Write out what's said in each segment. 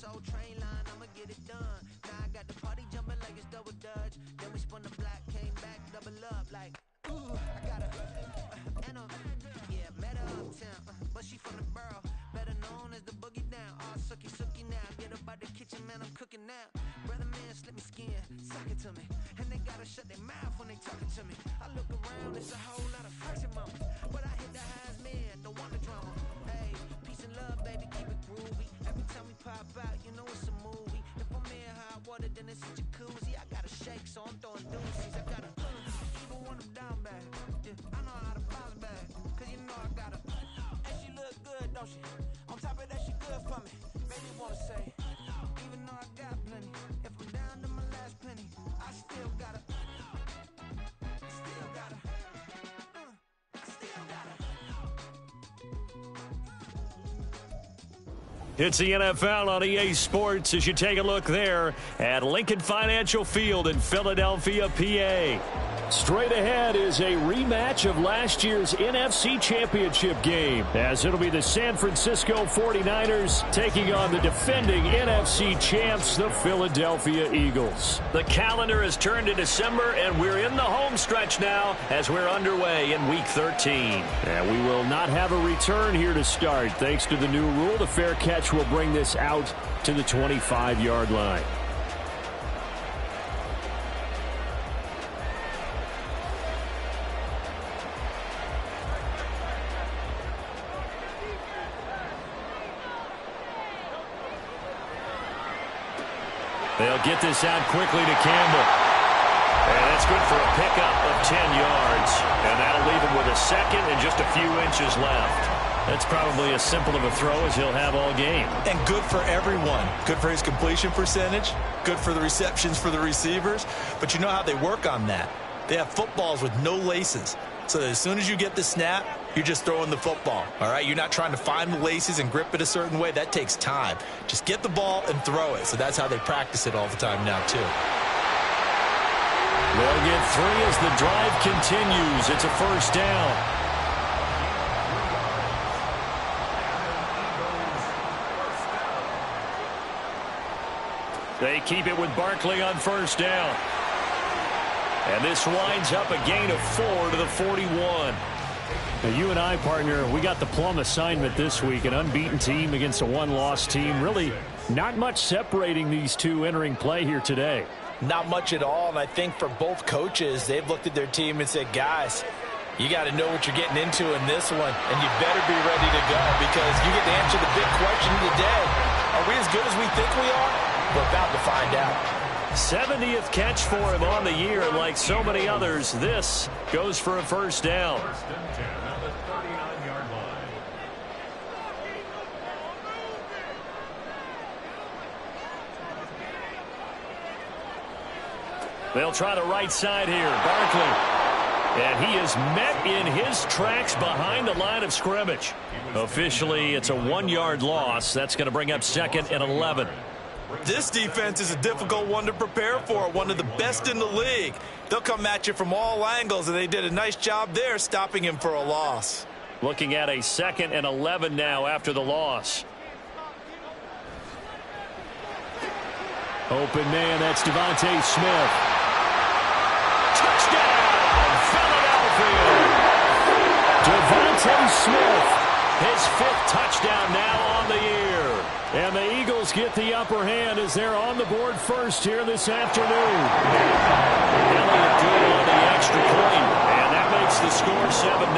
Soul Train line, I'ma get it done. Now I got the party jumping like it's double dutch. Then we spun the block, came back, double up like, ooh, I got her. And yeah, met her uptown, but she from the borough. Better known as the boogie down. All sookie now. Get up out the kitchen, man, I'm cooking now. Brother man, slip me skin, suck it to me. And they gotta shut their mouth when they talking to me. I look around, it's a whole lot of friction moments. But I hit the highs, man, don't want the drama. Hey, peace and love, baby, keep it groovy. Every time we pop out, you know it's a movie. If I'm in hot water, then it's a jacuzzi. I gotta shake, so I'm throwing deuces. I gotta, even when I'm down bad. Yeah, I know how to bounce back, cause you know I gotta. And she look good, don't she? On top of that, she good for me. Baby wanna say, even though I got plenty, if I'm down to my last penny, I still gotta, still gotta, still gotta. It's the NFL on EA Sports as you take a look there at Lincoln Financial Field in Philadelphia, PA. Straight ahead is a rematch of last year's NFC Championship game, as it'll be the San Francisco 49ers taking on the defending NFC champs, the Philadelphia Eagles. The calendar has turned to December, and we're in the home stretch now as we're underway in Week 13. And we will not have a return here to start. Thanks to the new rule, the fair catch will bring this out to the 25-yard line. They'll get this out quickly to Campbell. And that's good for a pickup of 10 yards. And that'll leave him with a second and just a few inches left. That's probably as simple of a throw as he'll have all game. And good for everyone. Good for his completion percentage. Good for the receptions for the receivers. But you know how they work on that. They have footballs with no laces. So that as soon as you get the snap, you're just throwing the football. All right, you're not trying to find the laces and grip it a certain way. That takes time. Just get the ball and throw it. So that's how they practice it all the time now, too. They'll get 3 as the drive continues. It's a first down. They keep it with Barkley on first down. And this winds up a gain of 4 to the 41. Now, you and I, partner, we got the plum assignment this week. An unbeaten team against a one-loss team. Really not much separating these two entering play here today. Not much at all, and I think for both coaches, they've looked at their team and said, guys, you got to know what you're getting into in this one, and you better be ready to go because you get to answer the big question of the day. Are we as good as we think we are? We're about to find out. 70th catch for him on the year, and like so many others, this goes for a first down. They'll try the right side here. Barkley. And he is met in his tracks behind the line of scrimmage. Officially, it's a 1-yard loss. That's going to bring up 2nd and 11. This defense is a difficult one to prepare for, one of the best in the league. They'll come at you from all angles, and they did a nice job there stopping him for a loss. Looking at a 2nd and 11 now after the loss. Open man, that's Devontae Smith. Touchdown, Philadelphia. Devontae Smith, his 5th touchdown now on the year. And the Eagles get the upper hand as they're on the board first here this afternoon. Elliott good on the extra point, and that makes the score 7-0.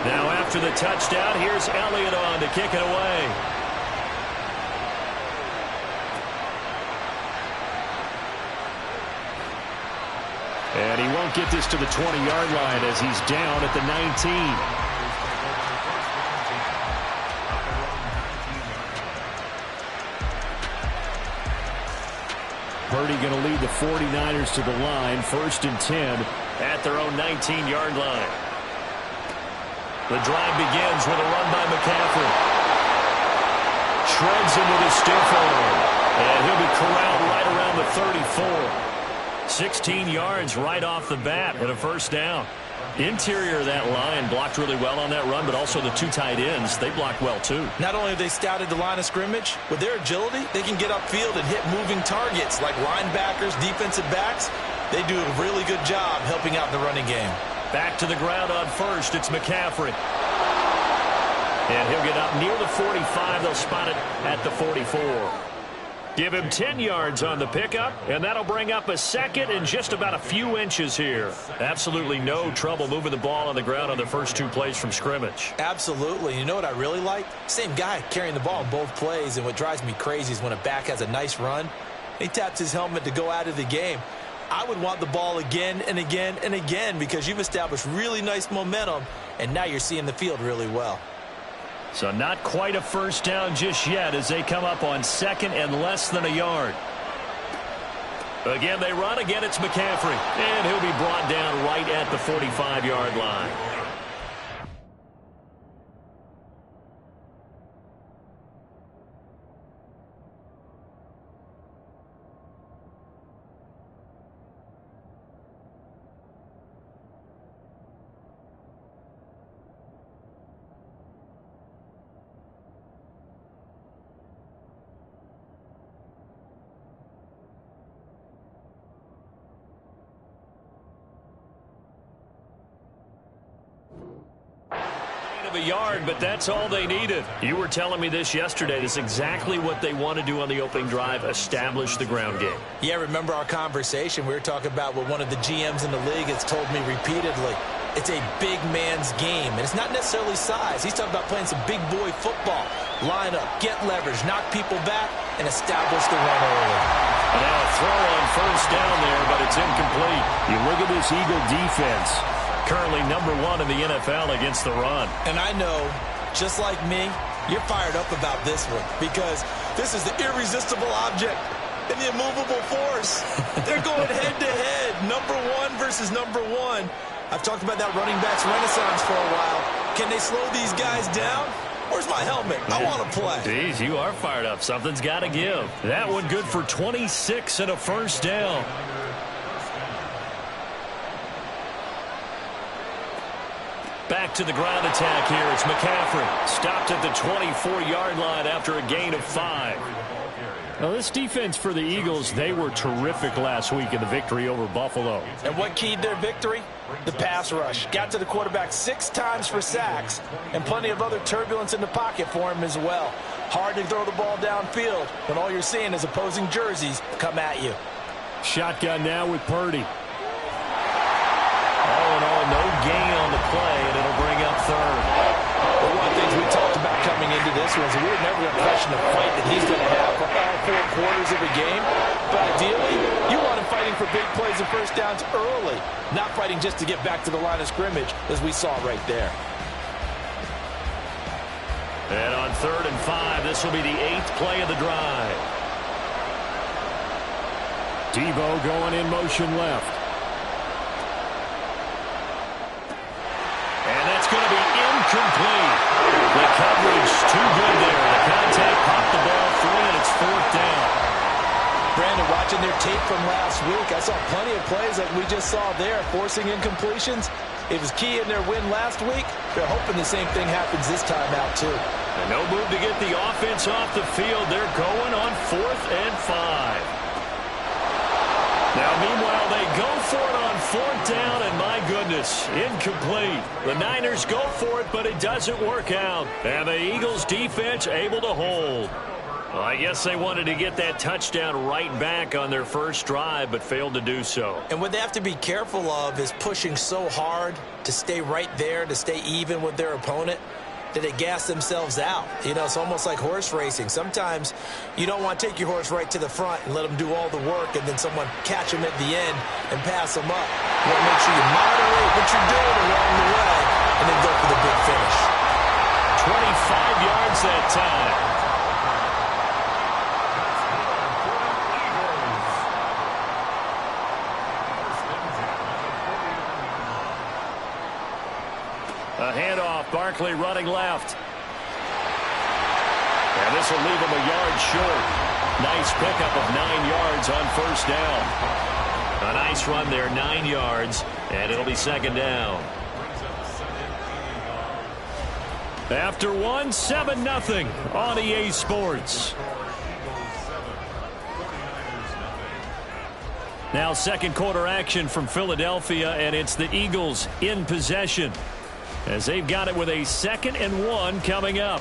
Now after the touchdown, here's Elliott on to kick it away. And he won't get this to the 20-yard line as he's down at the 19. Purdy going to lead the 49ers to the line, 1st and 10 at their own 19-yard line. The drive begins with a run by McCaffrey. Shreds him with a stiff arm. And he'll be corralled right around the 34. 16 yards right off the bat and a first down. Interior of that line blocked really well on that run, but also the two tight ends, they blocked well too. Not only have they scouted the line of scrimmage, with their agility, they can get upfield and hit moving targets like linebackers, defensive backs. They do a really good job helping out in the running game. Back to the ground on first, it's McCaffrey. And he'll get up near the 45. They'll spot it at the 44. Give him 10 yards on the pickup, and that'll bring up a second and just about a few inches here. Absolutely no trouble moving the ball on the ground on the first two plays from scrimmage. Absolutely. You know what I really like? Same guy carrying the ball in both plays, and what drives me crazy is when a back has a nice run, he taps his helmet to go out of the game. I would want the ball again and again and again because you've established really nice momentum, and now you're seeing the field really well. So not quite a first down just yet as they come up on second and less than a yard. Again, they run. Again, it's McCaffrey. And he'll be brought down right at the 45-yard line. A yard, but that's all they needed. You were telling me this yesterday. This is exactly what they want to do on the opening drive, establish the ground game. Yeah, remember our conversation? We were talking about what one of the GMs in the league has told me repeatedly. It's a big man's game, and it's not necessarily size. He's talking about playing some big boy football. Line up, get leverage, knock people back, and establish the run early. And now a throw on first down there, but it's incomplete. You look at this Eagle defense. Currently number one in the NFL against the run. And I know, just like me, you're fired up about this one because this is the irresistible object and the immovable force. They're going head-to-head, number one versus number one. I've talked about that running backs renaissance for a while. Can they slow these guys down? Where's my helmet? I want to play. Jeez, you are fired up. Something's got to give. That one good for 26 and a first down. Back to the ground attack here. It's McCaffrey. Stopped at the 24-yard line after a gain of 5. Now, this defense for the Eagles, they were terrific last week in the victory over Buffalo. And what keyed their victory? The pass rush. Got to the quarterback 6 times for sacks, and plenty of other turbulence in the pocket for him as well. Hard to throw the ball downfield when all you're seeing is opposing jerseys come at you. Shotgun now with Purdy. All in all, no gain on the play, and it'll bring up third. Well, one of the things we talked about coming into this was we were never going to question the fight that he's going to have for all 4 quarters of the game. But ideally, you want him fighting for big plays and first downs early, not fighting just to get back to the line of scrimmage, as we saw right there. And on 3rd and 5, this will be the 8th play of the drive. Devo going in motion left. And that's going to be incomplete. The coverage too good there. The contact popped the ball free, and it's 4th down. Brandon, watching their tape from last week, I saw plenty of plays like we just saw there, forcing incompletions. It was key in their win last week. They're hoping the same thing happens this time out, too. And no move to get the offense off the field. They're going on 4th and 5. Now, meanwhile, they go for it on 4th down, and my goodness, incomplete. The Niners go for it, but it doesn't work out. And the Eagles' defense able to hold. Well, I guess they wanted to get that touchdown right back on their first drive, but failed to do so. And what they have to be careful of is pushing so hard to stay right there, to stay even with their opponent, that they gas themselves out. You know, it's almost like horse racing. Sometimes you don't want to take your horse right to the front and let them do all the work and then someone catch them at the end and pass them up. You want to make sure you moderate what you're doing along the way and then go for the big finish. 25 yards that time. A handoff, Barkley running left. And this will leave him a yard short. Nice pickup of 9 yards on first down. A nice run there, 9 yards, and it'll be second down. After one, 7-0 on EA Sports. Now second quarter action from Philadelphia, and it's the Eagles in possession as they've got it with a 2nd and 1 coming up.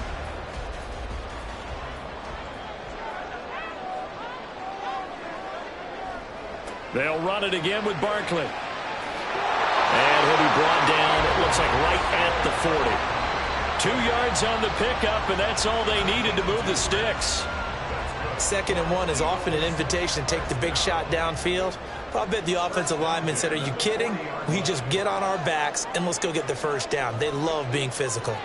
They'll run it again with Barkley. And he'll be brought down, it looks like right at the 40. 2 yards on the pickup, and that's all they needed to move the sticks. 2nd and 1 is often an invitation to take the big shot downfield. I bet the offensive lineman said, are you kidding? We just get on our backs and let's go get the first down. They love being physical.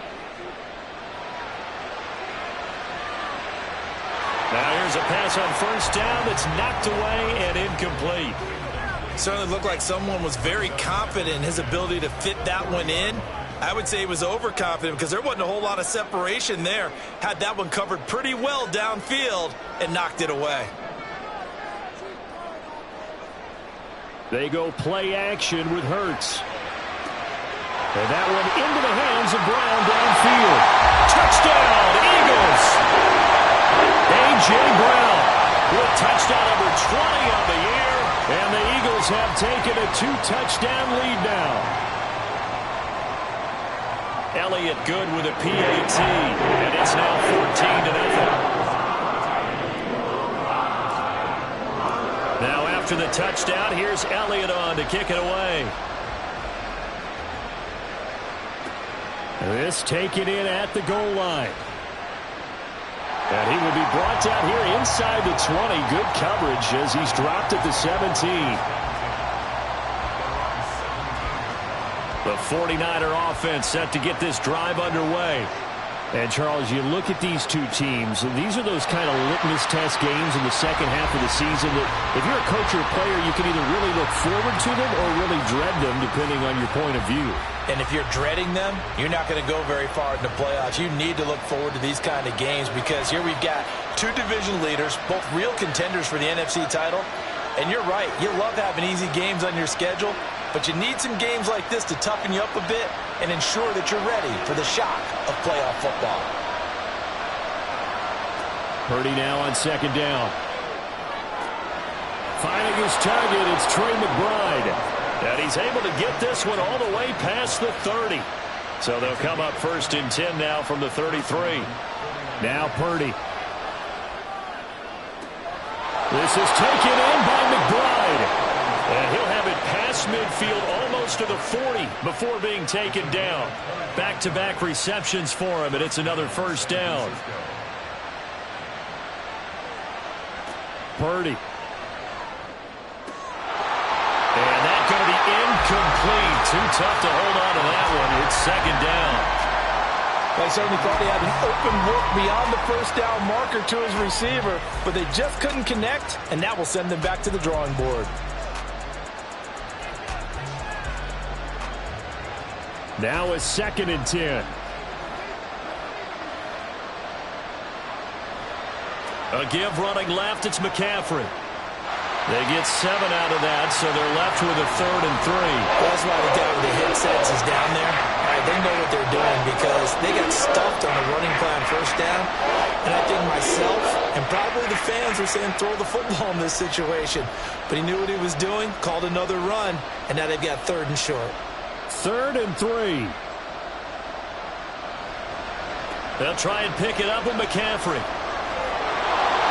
Now here's a pass on first down that's knocked away and incomplete. Certainly looked like someone was very confident in his ability to fit that one in. I would say he was overconfident because there wasn't a whole lot of separation there. Had that one covered pretty well downfield and knocked it away. They go play action with Hurts. And that one into the hands of Brown downfield. Touchdown, Eagles! A.J. Brown with touchdown number 20 on the year. And the Eagles have taken a 2-touchdown lead now. Elliott good with a PAT, and it's now 14-0. Now after the touchdown, here's Elliott on to kick it away. This taken in at the goal line. And he will be brought down here inside the 20. Good coverage as he's dropped at the 17. The 49er offense set to get this drive underway. And, Charles, you look at these two teams, and these are those kind of litmus test games in the second half of the season that if you're a coach or a player, you can either really look forward to them or really dread them, depending on your point of view. And if you're dreading them, you're not going to go very far in the playoffs. You need to look forward to these kind of games because here we've got two division leaders, both real contenders for the NFC title. And you're right, you love having easy games on your schedule, but you need some games like this to toughen you up a bit and ensure that you're ready for the shock of playoff football. Purdy now on second down. Finding his target, it's Trey McBride. And he's able to get this one all the way past the 30. So they'll come up 1st and 10 now from the 33. Now Purdy. This is taken in by McBride. And he'll have it past midfield almost to the 40 before being taken down. Back-to-back receptions for him, and it's another first down. Purdy. And that's going to be incomplete. Too tough to hold on to that one. It's second down. I certainly thought he had an open look beyond the first down marker to his receiver, but they just couldn't connect, and that will send them back to the drawing board. Now a 2nd and 10. A give running left, it's McCaffrey. They get 7 out of that, so they're left with a 3rd and 3. That's why the guy with the hit sets is down there. They know what they're doing because they got stuffed on the running plan first down. And I think myself and probably the fans were saying throw the football in this situation. But he knew what he was doing, called another run, and now they've got 3rd and short. 3rd and 3. They'll try and pick it up with McCaffrey.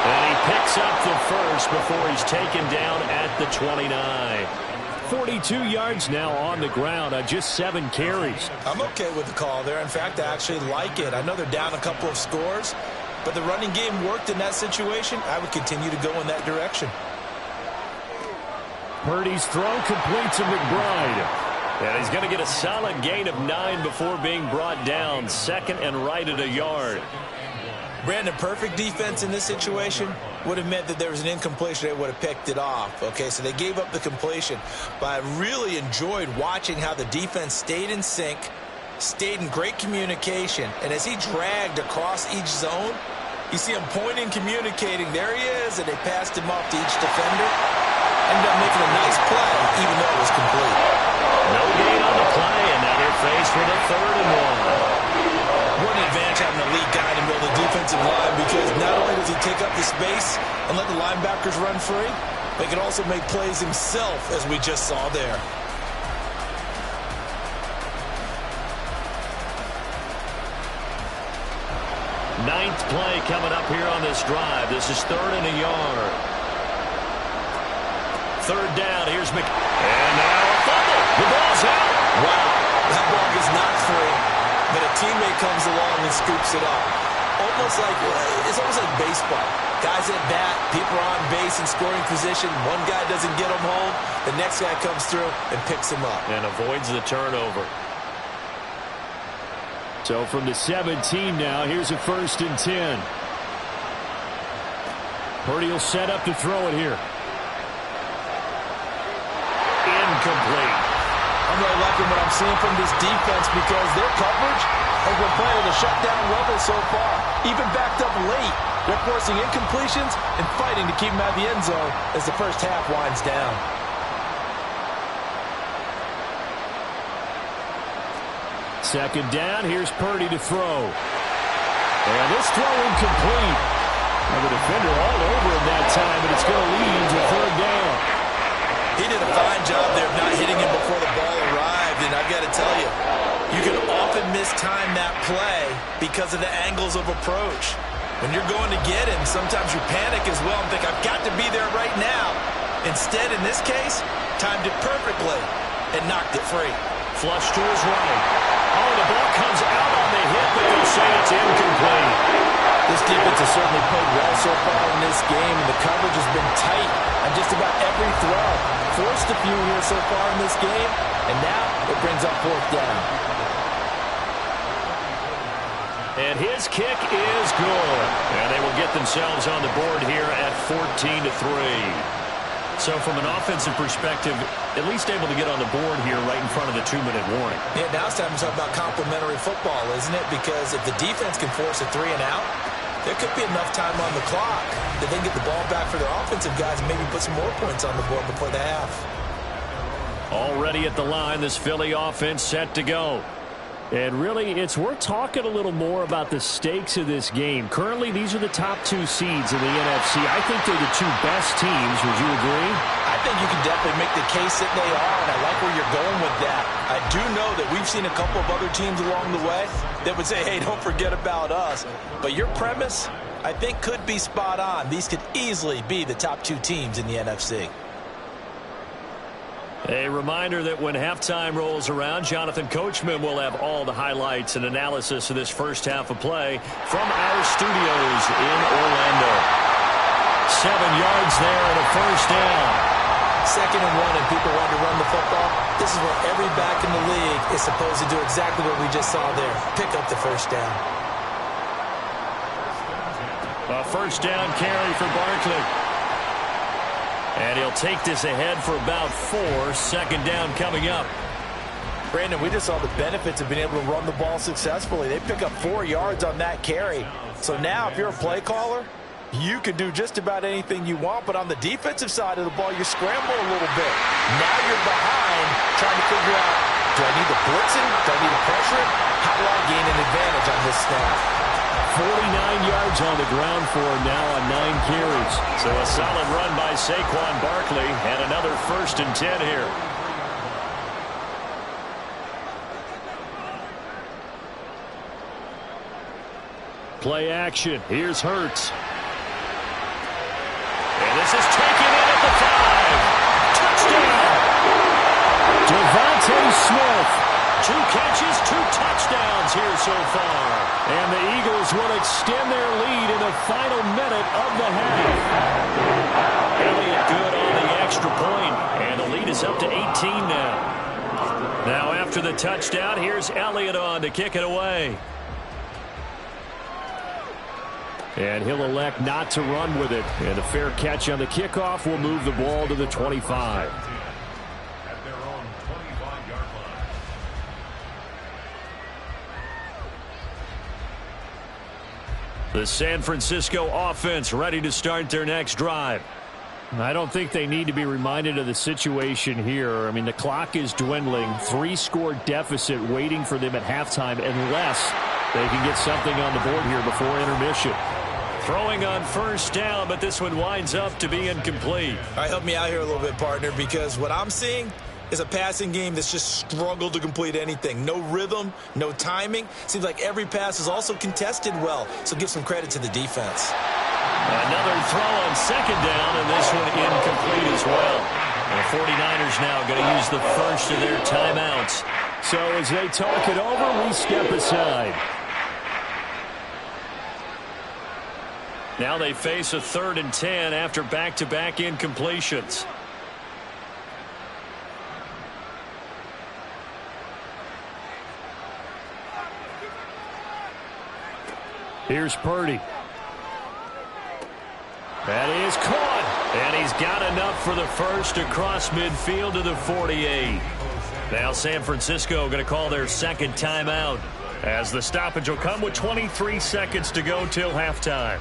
And he picks up the first before he's taken down at the 29. 42 yards now on the ground on just 7 carries. I'm okay with the call there. In fact, I actually like it. I know they're down a couple of scores, but the running game worked in that situation. I would continue to go in that direction. Purdy's throw complete to McBride. And he's going to get a solid gain of 9 before being brought down. 2nd and right at a yard. Brandon, perfect defense in this situation would have meant that there was an incompletion. They would have picked it off. Okay, so they gave up the completion. But I really enjoyed watching how the defense stayed in sync, stayed in great communication. And as he dragged across each zone, You see him pointing, communicating. There he is, and they passed him off to each defender. Ended up making a nice play, even though it was complete. No gain on the play, and now they're faced with a 3rd and 1. What an advantage having a lead guy in the middle of the defensive line, because not only does he take up the space and let the linebackers run free, but he can also make plays himself, as we just saw there. Ninth play coming up here on this drive. This is 3rd and a yard. 3rd down. Here's and now a fumble. The ball's out. Wow, that ball gets knocked free, but a teammate comes along and scoops it up. It's almost like baseball. Guys at bat, people are on base in scoring position. One guy doesn't get him home. The next guy comes through and picks him up. And avoids the turnover. So from the 17 now, here's a 1st and 10. Purdy will set up to throw it here. Incomplete. I'm really liking what I'm seeing from this defense, because their coverage has been playing at a shutdown level so far. Even backed up late, they're forcing incompletions and fighting to keep them out of the end zone as the first half winds down. Second down, here's Purdy to throw. And this throw incomplete. And the defender all over him that time, but it's going to lead to 3rd down. He did a fine job there of not hitting him before the ball arrived, and I've got to tell you, you can often mistime that play because of the angles of approach. When you're going to get him, sometimes you panic as well and think, I've got to be there right now. Instead, in this case, timed it perfectly and knocked it free. Flush to his right. Oh, the ball comes out on the hit, but they'll say it's incomplete. This defense has certainly played well so far in this game, and the coverage has been tight on just about every throw. Forced a few here so far in this game, and now it brings up 4th down. And his kick is good. And they will get themselves on the board here at 14-3. So from an offensive perspective, at least able to get on the board here right in front of the 2-minute warning. Yeah, now it's time to talk about complementary football, isn't it? Because if the defense can force a 3 and out, there could be enough time on the clock that they can get the ball back for their offensive guys and maybe put some more points on the board before the half. Already at the line, this Philly offense set to go. And really, it's worth talking a little more about the stakes of this game. Currently, these are the top 2 seeds in the NFC. I think they're the 2 best teams. Would you agree? I think you can definitely make the case that they are, and I like where you're going with that. I do know that we've seen a couple of other teams along the way that would say, hey, don't forget about us. But your premise, I think, could be spot on. These could easily be the top 2 teams in the NFC. A reminder that when halftime rolls around, Jonathan Coachman will have all the highlights and analysis of this first half of play from our studios in Orlando. 7 yards there and a 1st down. 2nd and 1, and people want to run the football. This is where every back in the league is supposed to do exactly what we just saw there. Pick up the 1st down. A 1st down carry for Barkley. And he'll take this ahead for about 4. 2nd down coming up. Brandon, we just saw the benefits of being able to run the ball successfully. They pick up 4 yards on that carry. So now if you're a play caller, you can do just about anything you want. But on the defensive side of the ball, you scramble a little bit. Now you're behind trying to figure out, do I need to blitz him? Do I need to pressure him? How do I gain an advantage on this snap? 49 yards on the ground for him now on 9 carries. So a solid run by Saquon Barkley and another 1st and 10 here. Play action. Here's Hurts. And this is taken in at the 5. Touchdown. Devontae Smith. 2 catches, 2 touchdowns here so far. And the Eagles will extend their lead in the final minute of the half. Elliott good on the extra point, and the lead is up to 18 now. Now after the touchdown, here's Elliott on to kick it away. And he'll elect not to run with it. And a fair catch on the kickoff will move the ball to the 25. The San Francisco offense ready to start their next drive. I don't think they need to be reminded of the situation here. I mean, the clock is dwindling. 3-score deficit waiting for them at halftime unless they can get something on the board here before intermission. Throwing on first down, but this one winds up to be incomplete. All right, help me out here a little bit, partner, because what I'm seeing is a passing game that's just struggled to complete anything. No rhythm, no timing. Seems like every pass is also contested well, so give some credit to the defense. Another throw on second down, and this one incomplete as well. The 49ers now going to use the first of their timeouts. So as they talk it over, we step aside. Now they face a 3rd and 10 after back-to-back incompletions. Here's Purdy. That is caught, and he's got enough for the first across midfield to the 48. Now San Francisco going to call their second timeout as the stoppage will come with 23 seconds to go till halftime.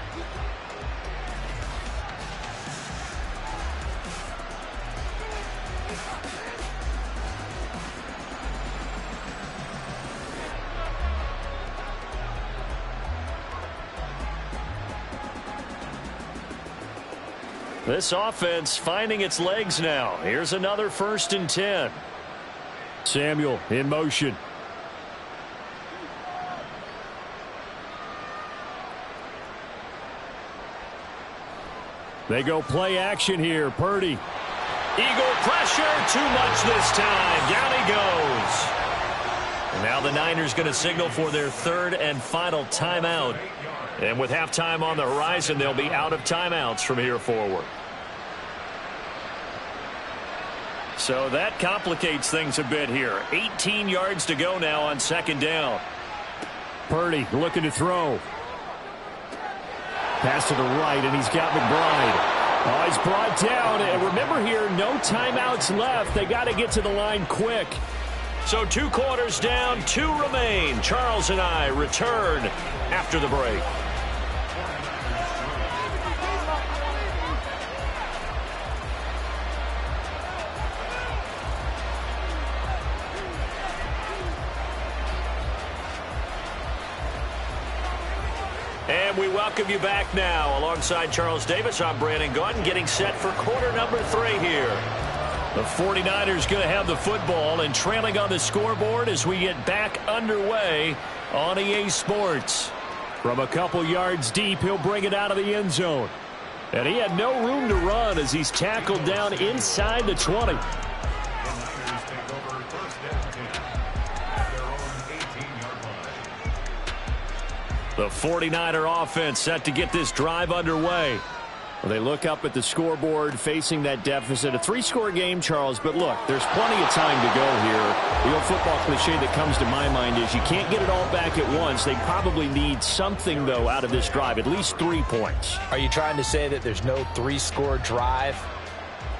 This offense finding its legs now. Here's another 1st and 10. Samuel in motion. They go play action here. Purdy. Eagle pressure. Too much this time. Down he goes. And now the Niners going to signal for their 3rd and final timeout. And with halftime on the horizon, they'll be out of timeouts from here forward. So that complicates things a bit here. 18 yards to go now on second down. Purdy looking to throw. Pass to the right, and he's got McBride. Oh, he's brought down. And remember here, no timeouts left. They got to get to the line quick. So 2 quarters down, 2 remain. Charles and I return after the break. And we welcome you back now. Alongside Charles Davis, I'm Brandon Gaudin, getting set for quarter number 3 here. The 49ers going to have the football and trailing on the scoreboard as we get back underway on EA Sports. From a couple yards deep, he'll bring it out of the end zone. And he had no room to run as he's tackled down inside the 20. The 49er offense set to get this drive underway. Well, they look up at the scoreboard facing that deficit. A 3-score game, Charles, but look, there's plenty of time to go here. The old football cliche that comes to my mind is you can't get it all back at once. They probably need something, though, out of this drive, at least 3 points. Are you trying to say that there's no 3-score drive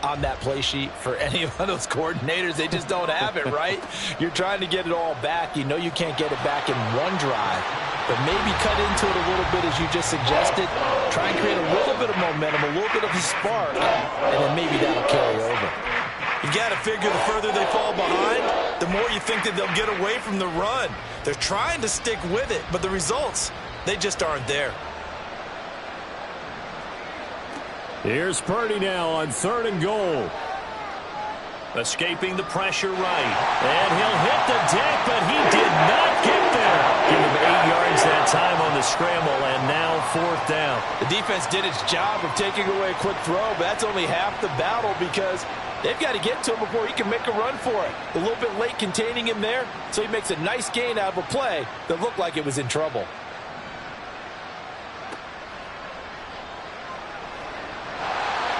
on that play sheet for any of those coordinators? They just don't have it, right? You're trying to get it all back. You know you can't get it back in one drive, but maybe cut into it a little bit as you just suggested. Try and create a little bit of momentum, a little bit of a spark, and then maybe that'll carry over. You got to figure the further they fall behind, the more you think that they'll get away from the run. They're trying to stick with it, but the results, they just aren't there. Here's Purdy now on 3rd and goal. Escaping the pressure right. And he'll hit the deck, but he did not get there. Give him 8 yards that time on the scramble, and now 4th down. The defense did its job of taking away a quick throw, but that's only half the battle because they've got to get to him before he can make a run for it. A little bit late containing him there, so he makes a nice gain out of a play that looked like it was in trouble.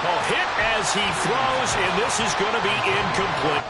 Oh, hit as he throws, and this is going to be incomplete.